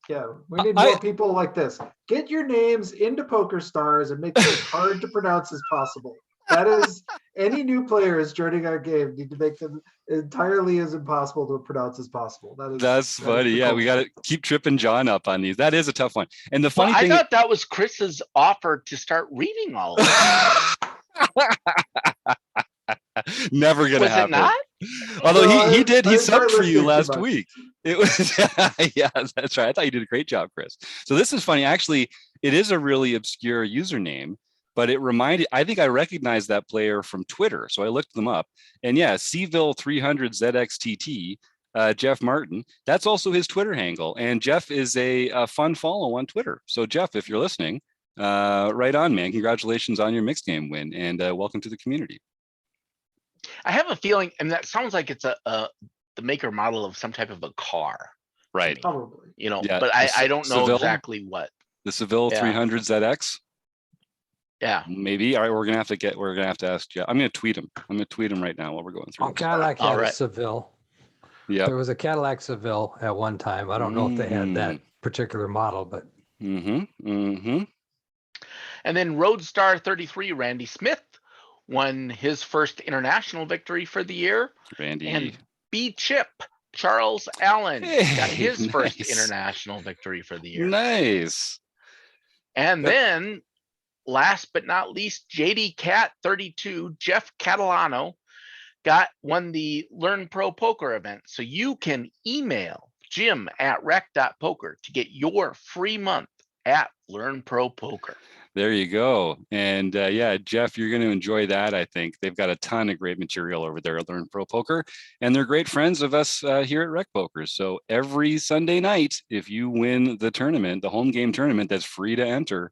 We need more people like this. Get your names into Poker Stars and make it as hard to pronounce as possible. That is, any new players joining our game need to make them entirely as impossible to pronounce as possible. That's funny. Yeah, we got to keep tripping John up on these. That is a tough one. And the funny thing, I thought that was Chris's offer to start reading all of them. Never gonna happen. Was it not? Although he did, he subbed for you listening last too much. week. It was, yeah, that's right. I thought you did a great job, Chris. So this is funny. Actually, it is a really obscure username, but it reminded, I think I recognized that player from Twitter. So I looked them up, and yeah, Seville 300ZXTT, Jeff Martin, that's also his Twitter handle. And Jeff is a fun follow on Twitter. So Jeff, if you're listening, right on, man. Congratulations on your mixed game win, and welcome to the community. I have a feeling, and that sounds like it's the maker model of some type of a car. Right. Probably. Yeah, but I don't know Seville? exactly what. The Seville Yeah. 300ZX. Yeah. Maybe. All right, we're gonna have to ask Jeff. I'm gonna tweet him. right now while we're going through. Cadillac All had a right. Seville. Yeah. There was a Cadillac Seville at one time. I don't know if they had that particular model, but And then Roadstar 33, Randy Smith, won his first international victory for the year. Randy. And B Chip, Charles Allen, got his Hey, first nice. international victory for the year. Nice. And then, last but not least, JD Cat 32, Jeff Catalano, won the Learn Pro Poker event. So you can email jim@rec.poker to get your free month at Learn Pro Poker. There you go. And yeah, Jeff, you're going to enjoy that. I think they've got a ton of great material over there at Learn Pro Poker, and they're great friends of us here at Rec Poker. So every Sunday night, if you win the tournament, the home game tournament that's free to enter,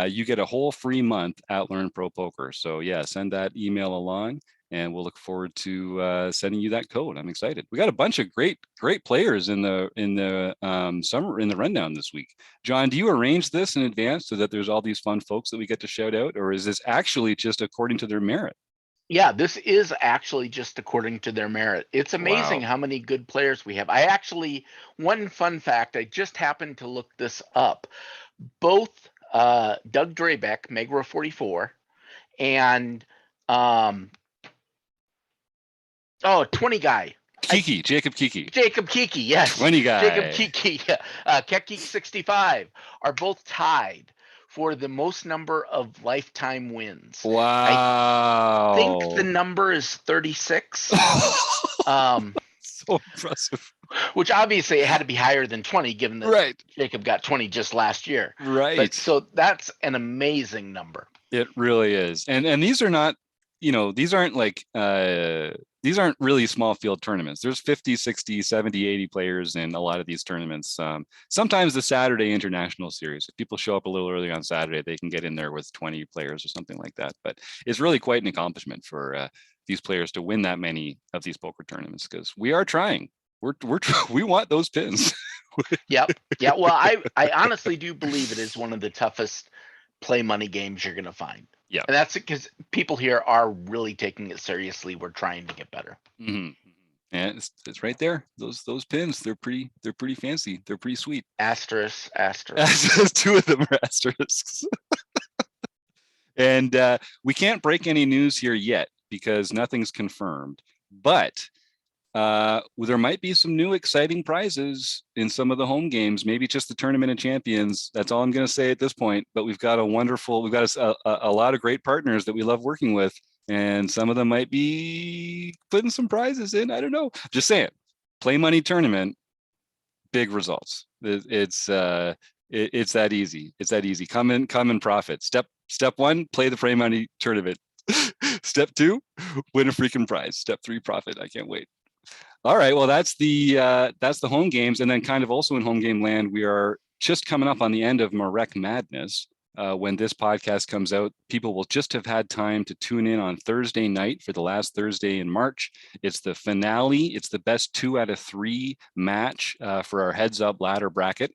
you get a whole free month at Learn Pro Poker. So yeah, send that email along, and we'll look forward to sending you that code. I'm excited. We got a bunch of great players in the rundown this week. John, do you arrange this in advance so that there's all these fun folks that we get to shout out, or is this actually just according to their merit? Yeah, this is actually just according to their merit. It's amazing Wow. how many good players we have. One fun fact, I just happened to look this up. Both Doug Drabeck, Megro 44, and um, 20 guy. Jacob Kiki, Jacob Kiki, yes. 20 Jacob guy. Kiki, Kekgeek 65 are both tied for the most number of lifetime wins. I think the Wow. number is 36. Um, So impressive. which obviously it had to be higher than 20, given that Right. Jacob got 20 just last year. Right. But so that's an amazing number. It really is. And these are not, these aren't like these aren't really small field tournaments. There's 50, 60, 70, 80 players in a lot of these tournaments. Sometimes the Saturday international series, if people show up a little early on Saturday, they can get in there with 20 players or something like that. But it's really quite an accomplishment for these players to win that many of these poker tournaments, because we are trying. We want those pins. Yep. Yeah. Well, I honestly do believe it is one of the toughest play money games you're going to find. Yeah. And that's because people here are really taking it seriously. We're trying to get better. Mm-hmm. And it's right there. Those pins, they're pretty fancy. They're pretty sweet. Asterisk. Two of them are asterisks. And we can't break any news here yet because nothing's confirmed. But there might be some new exciting prizes in some of the home games, maybe just the Tournament of Champions. That's all I'm going to say at this point. But we've got a lot of great partners that we love working with. And some of them might be putting some prizes in. I don't know. Just saying, play money tournament, big results. It's that easy. It's that easy. Come and profit. Step one, play the play money tournament. Step two, win a freaking prize. Step three, profit. I can't wait. All right. Well, that's the home games, and then kind of also in home game land, we are just coming up on the end of Marek Madness. When this podcast comes out, people will just have had time to tune in on Thursday night for the last Thursday in March. It's the finale. It's the best 2 out of 3 match for our heads up ladder bracket.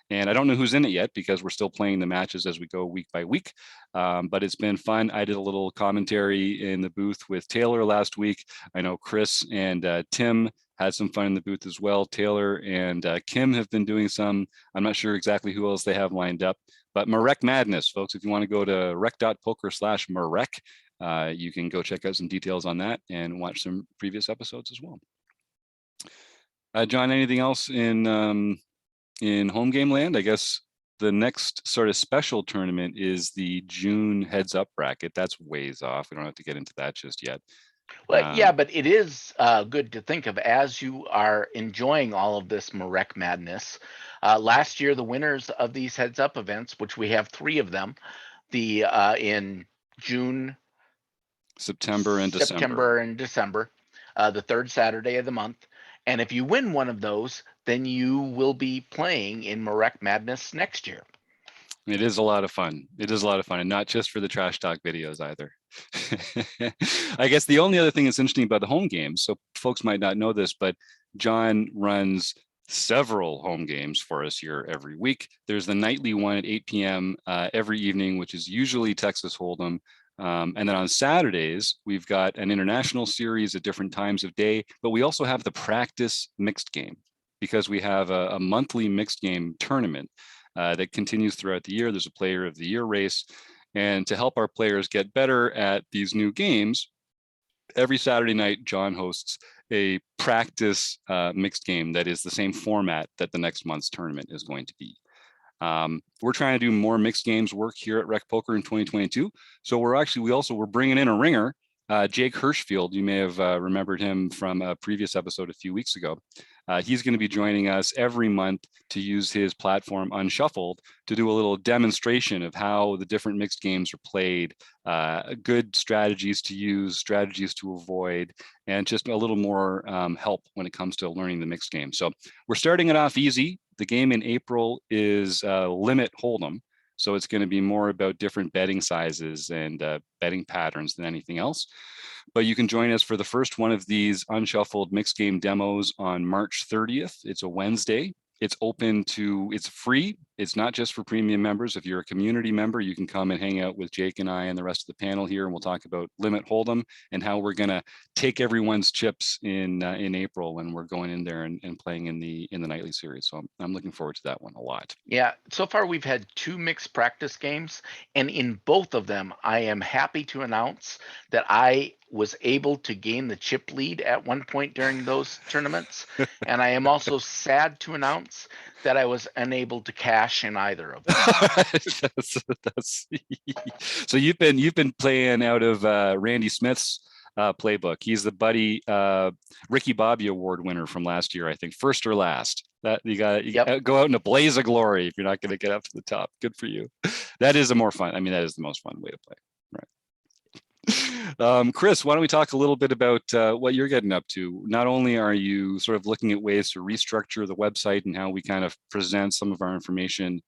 And I don't know who's in it yet because we're still playing the matches as we go week by week. But it's been fun. I did a little commentary in the booth with Taylor last week. I know Chris and Tim had some fun in the booth as well. Taylor and Kim have been doing some. I'm not sure exactly who else they have lined up. But Marek Madness, folks, if you want to go to rec.poker/Marek, you can go check out some details on that and watch some previous episodes as well. John, anything else in home game land? I guess the next sort of special tournament is the June heads up bracket. That's ways off. We don't have to get into that just yet. Well, yeah, but it is good to think of as you are enjoying all of this Marek Madness. Last year, the winners of these heads up events, which we have 3 of them, in June, September and December, the 3rd Saturday of the month. And if you win one of those, then you will be playing in Marek Madness next year. It is a lot of fun. It is a lot of fun, and not just for the trash talk videos either. I guess the only other thing that's interesting about the home games, so folks might not know this, but John runs several home games for us here every week. There's the nightly one at 8 p.m. Every evening, which is usually Texas Hold'em. And then on Saturdays, we've got an international series at different times of day, but we also have the practice mixed game because we have a monthly mixed game tournament that continues throughout the year. There's a player of the year race. And to help our players get better at these new games, every Saturday night, John hosts a practice mixed game that is the same format that the next month's tournament is going to be. We're trying to do more mixed games work here at Rec Poker in 2022. So we're bringing in a ringer, Jake Hirschfield. You may have remembered him from a previous episode a few weeks ago. He's going to be joining us every month to use his platform Unshuffled to do a little demonstration of how the different mixed games are played, good strategies to use, strategies to avoid, and just a little more help when it comes to learning the mixed game. So we're starting it off easy. The game in April is Limit Hold'em. So it's going to be more about different betting sizes and betting patterns than anything else. But you can join us for the first one of these Unshuffled mixed game demos on March 30th. It's a Wednesday. It's free It's not just for premium members. If you're a community member, you can come and hang out with Jake and I and the rest of the panel here, and we'll talk about Limit Hold'em and how we're going to take everyone's chips in April when we're going in there and playing in the nightly series. So I'm looking forward to that one a lot. Yeah, so far we've had 2 mixed practice games, and in both of them, I am happy to announce that I was able to gain the chip lead at one point during those tournaments. And I am also sad to announce that I was unable to cash in either of them. So you've been playing out of Randy Smith's playbook. He's the Buddy Ricky Bobby Award winner from last year, I think, first or last. That you got go out in a blaze of glory if you're not going to get up to the top. Good for you. That is a more fun. I mean, that is the most fun way to play. Right. Chris, why don't we talk a little bit about what you're getting up to? Not only are you sort of looking at ways to restructure the website and how we kind of present some of our information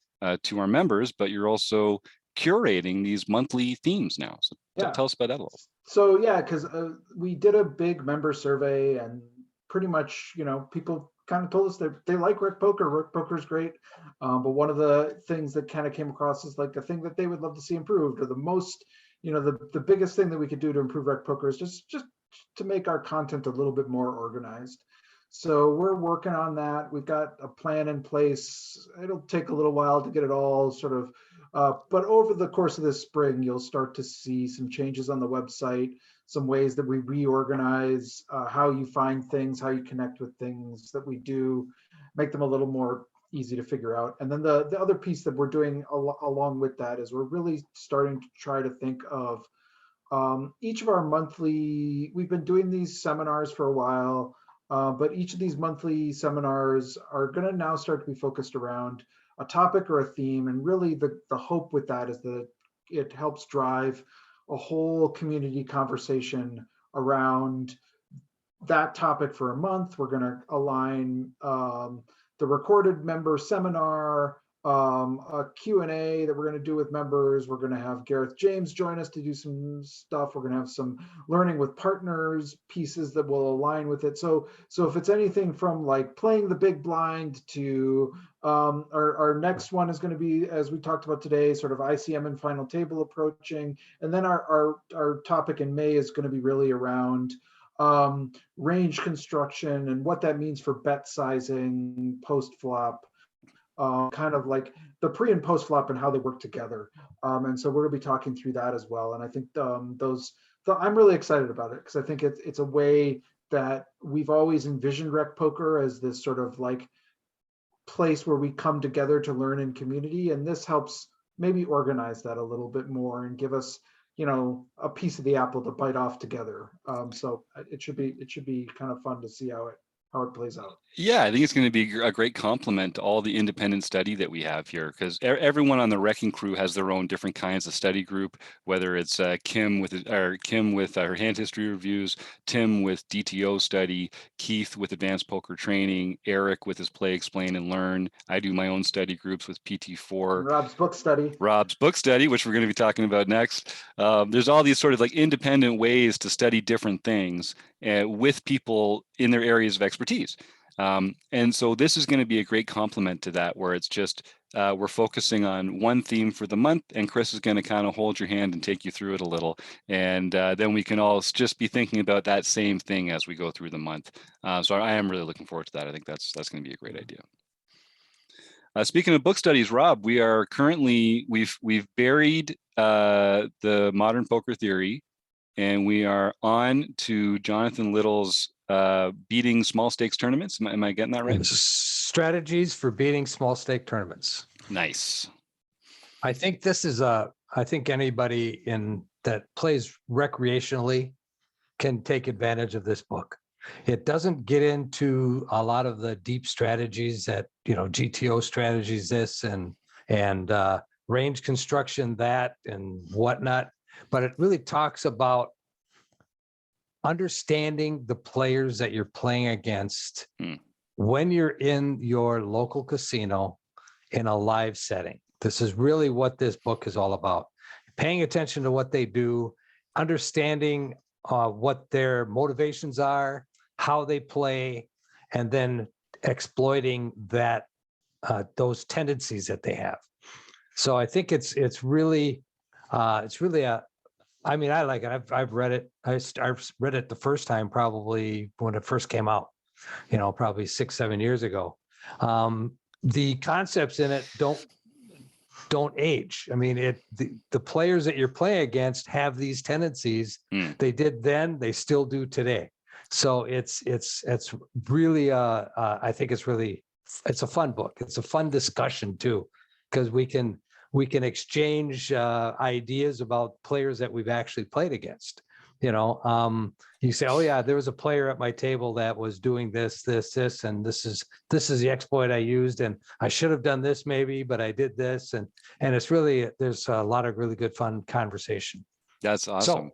to our members, but you're also curating these monthly themes now. So tell us about that a little. So yeah, because we did a big member survey, and pretty much, people kind of told us that they like Rec Poker. Rec Poker is great, but one of the things that kind of came across is like a thing that they would love to see improved, or the most, the biggest thing that we could do to improve Rec Poker is just to make our content a little bit more organized. So we're working on that. We've got a plan in place. It'll take a little while to get it all sort of, but over the course of this spring, you'll start to see some changes on the website, some ways that we reorganize how you find things, how you connect with things that we do, make them a little more easy to figure out. And then the other piece that we're doing along with that is we're really starting to try to think of each of our monthly, we've been doing these seminars for a while, but each of these monthly seminars are going to now start to be focused around a topic or a theme. And really the hope with that is that it helps drive a whole community conversation around that topic for a month. We're going to align the recorded member seminar, a Q&A that we're going to do with members. We're going to have Gareth James join us to do some stuff. We're going to have some learning with partners pieces that will align with it. So if it's anything from like playing the big blind to our next one is going to be, as we talked about today, sort of ICM and Final Table approaching. And then our topic in May is going to be really around range construction and what that means for bet sizing post flop, kind of like the pre and post flop and how they work together. And so we're going to be talking through that as well. And I think I'm really excited about it because I think it's a way that we've always envisioned Rec Poker as this sort of like place where we come together to learn in community. And this helps maybe organize that a little bit more and give us, a piece of the apple to bite off together. So it should be kind of fun to see how it plays out. Yeah, I think it's going to be a great complement to all the independent study that we have here, because everyone on the Wrecking Crew has their own different kinds of study group, whether it's Kim with her hand history reviews, Tim with DTO study, Keith with advanced poker training, Eric with his play, explain, and learn. I do my own study groups with PT4. And Rob's book study, which we're going to be talking about next. There's all these sort of like independent ways to study different things with people in their areas of expertise. And so this is going to be a great complement to that, where it's just we're focusing on one theme for the month, and Chris is going to kind of hold your hand and take you through it a little, and then we can all just be thinking about that same thing as we go through the month. So I am really looking forward to that. I think that's going to be a great idea. Speaking of book studies, Rob, we are currently we've buried the Modern Poker Theory, and we are on to Jonathan Little's beating small stakes tournaments. Am I getting that right? Strategies for beating small stake tournaments. Nice. I think this is I think anybody that plays recreationally can take advantage of this book. It doesn't get into a lot of the deep strategies that, GTO strategies, this and range construction, that and whatnot, but it really talks about understanding the players that you're playing against when you're in your local casino in a live setting. This is really what this book is all about. Paying attention to what they do, understanding what their motivations are, how they play, and then exploiting that those tendencies that they have. So I think it's really a, I mean, I like it. I've read it. I read it the first time probably when it first came out, probably 6-7 years ago. The concepts in it don't age. I mean, the players that you're playing against have these tendencies. They did then, they still do today. So it's really I think it's a fun book. It's a fun discussion too, because we can exchange ideas about players that we've actually played against. You say, oh yeah, there was a player at my table that was doing this, and this is the exploit I used, and I should have done this maybe, but I did this, and it's really, there's a lot of really good fun conversation. That's awesome. So,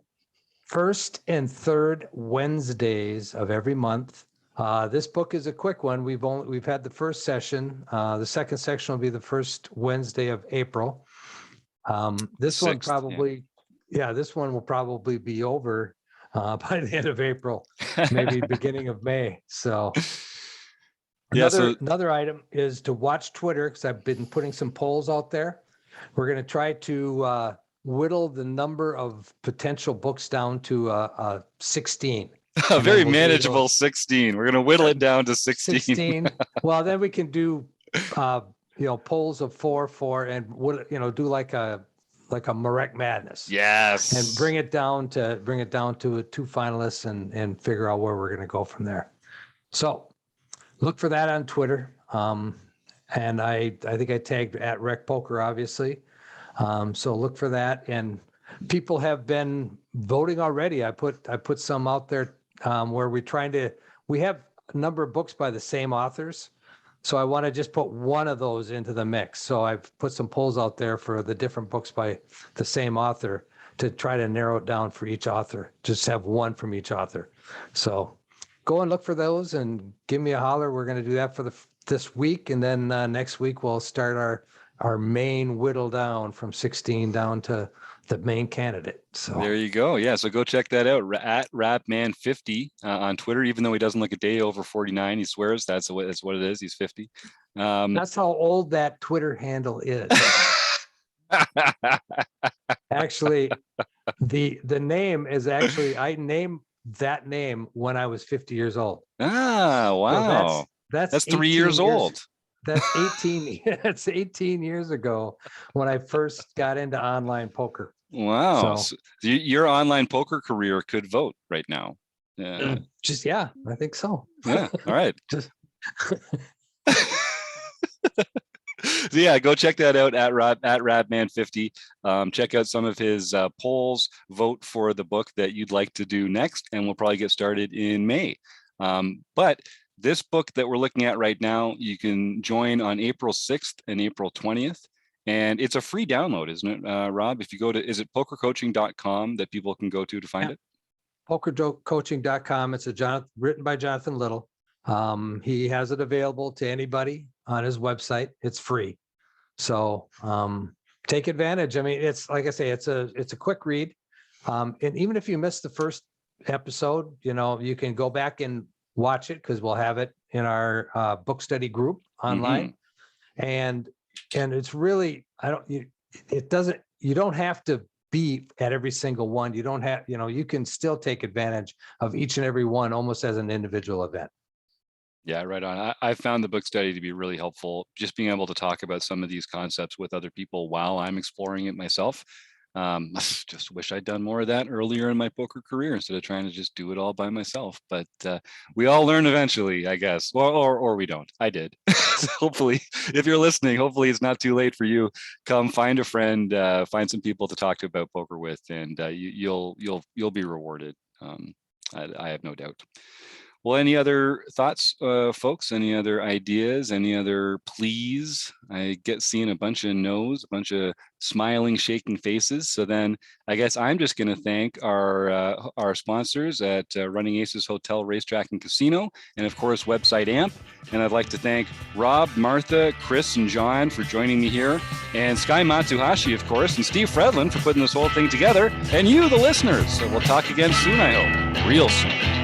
first and third Wednesdays of every month. This book is a quick one. We've had the first session. The second section will be the first Wednesday of April. This one probably. Yeah, this one will probably be over by the end of April, maybe beginning of May. So another item is to watch Twitter, because I've been putting some polls out there. We're going to try to whittle the number of potential books down to 16. A very manageable 16. We're going to whittle it down to 16. 16. Well, then we can do polls of 4, and do like a Marek Madness. Yes. And bring it down to 2 finalists and figure out where we're going to go from there. So look for that on Twitter. And I think I tagged at Rec Poker, obviously. So look for that. And people have been voting already. I put some out there where we have a number of books by the same authors. So I want to just put one of those into the mix. So I've put some polls out there for the different books by the same author to try to narrow it down for each author. Just have one from each author. So go and look for those and give me a holler. We're going to do that for this week. And then next week, we'll start our main whittle down from 16 down to the main candidate. So there you go. Yeah. So go check that out at Rapman50 on Twitter. Even though he doesn't look a day over 49, he swears that's what it is. He's 50. That's how old that Twitter handle is. Actually, the name is actually, I named that name when I was 50 years old. Ah, wow. So that's 3 years old. That's 18. That's 18 years ago when I first got into online poker. Wow. So your online poker career could vote right now. Yeah. I think so. Yeah. All right. So yeah, go check that out at Radman50. Check out some of his polls. Vote for the book that you'd like to do next, and we'll probably get started in May. But this book that we're looking at right now, you can join on April 6th and April 20th. And it's a free download, isn't it, Rob? If you go to, is it pokercoaching.com that people can go to find it? Pokercoaching.com. It's written by Jonathan Little. He has it available to anybody on his website. It's free. So take advantage. I mean, it's like I say, it's a quick read. And even if you missed the first episode, you can go back and watch it, because we'll have it in our book study group online. And it's really, you don't have to be at every single one. You don't have, you can still take advantage of each and every one almost as an individual event. Yeah, right on. I found the book study to be really helpful, just being able to talk about some of these concepts with other people while I'm exploring it myself. Just wish I'd done more of that earlier in my poker career instead of trying to just do it all by myself. But we all learn eventually, I guess, or we don't. I did. So hopefully, if you're listening, hopefully it's not too late for you. Come find a friend, find some people to talk to about poker with, and you'll be rewarded. I have no doubt. Well, any other thoughts, folks? Any other ideas? Any other pleas? I get seeing a bunch of no's, a bunch of smiling, shaking faces. So then I guess I'm just going to thank our sponsors at Running Aces Hotel, Racetrack, and Casino, and of course, website AMP. And I'd like to thank Rob, Martha, Chris, and John for joining me here, and Sky Matsuhashi, of course, and Steve Fredlin for putting this whole thing together, and you, the listeners. So we'll talk again soon, I hope. Real soon.